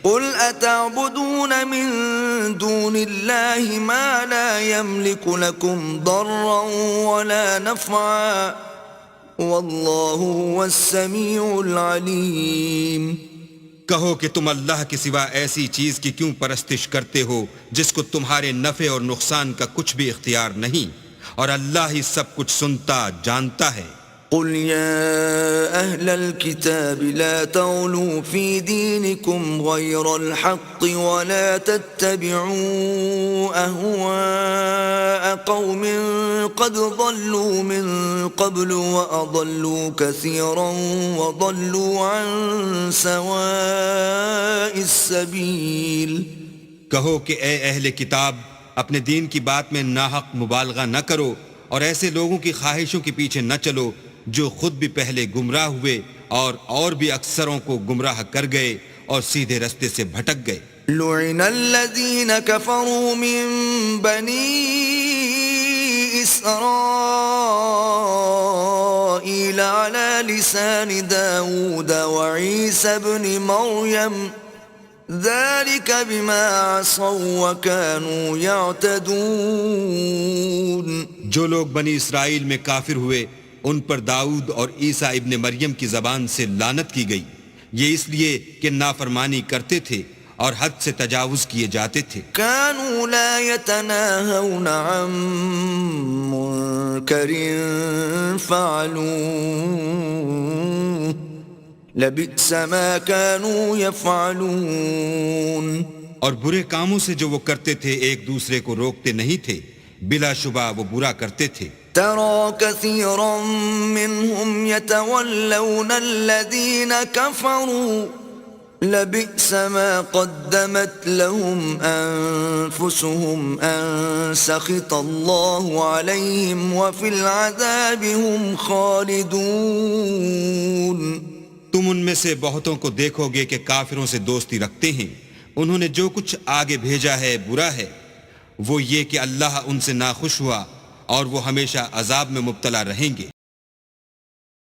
قل أتعبدون من دون الله ما لا يملك لكم ضرا ولا نفعا والله هو السميع العليم۔ کہو کہ تم اللہ کے سوا ایسی چیز کی کیوں پرستش کرتے ہو جس کو تمہارے نفع اور نقصان کا کچھ بھی اختیار نہیں، اور اللہ ہی سب کچھ سنتا جانتا ہے۔ قل يا أهل الكتاب لا تغلوا في دينكم غير الحق ولا تتبعوا أهواء قوم قد ضلوا من قبل وأضلوا كثيرا وضلوا عن سواء السبيل۔ کہو کہ اے اہل کتاب اپنے دین کی بات میں ناحق مبالغہ نہ کرو، اور ایسے لوگوں کی خواہشوں کے پیچھے نہ چلو جو خود بھی پہلے گمراہ ہوئے اور بھی اکثروں کو گمراہ کر گئے اور سیدھے رستے سے بھٹک گئے۔ لعن الذين كفروا من بني إسرائيل على لسان داود وعيسى بن مريم ذلك بما عصوا وكانوا يعتدون۔ جو لوگ بنی اسرائیل میں کافر ہوئے ان پر داؤد اور عیسیٰ ابن مریم کی زبان سے لعنت کی گئی، یہ اس لیے کہ نافرمانی کرتے تھے اور حد سے تجاوز کیے جاتے تھے۔ كانوا لا يتناهون عن منكر فعلوه لبئس ما كانوا يفعلون۔ اور برے کاموں سے جو وہ کرتے تھے ایک دوسرے کو روکتے نہیں تھے، بلا شبہ وہ برا کرتے تھے۔ ترى كثيرا منهم يتولون الذين كفروا لبئس ما قدمت لهم أنفسهم أن سخط الله عليهم وفي العذاب هم خالدون۔ تم ان میں سے بہتوں کو دیکھو گے کہ کافروں سے دوستی رکھتے ہیں، انہوں نے جو کچھ آگے بھیجا ہے برا ہے، وہ یہ کہ اللہ ان سے ناخوش ہوا اور وہ ہمیشہ عذاب میں مبتلا رہیں گے۔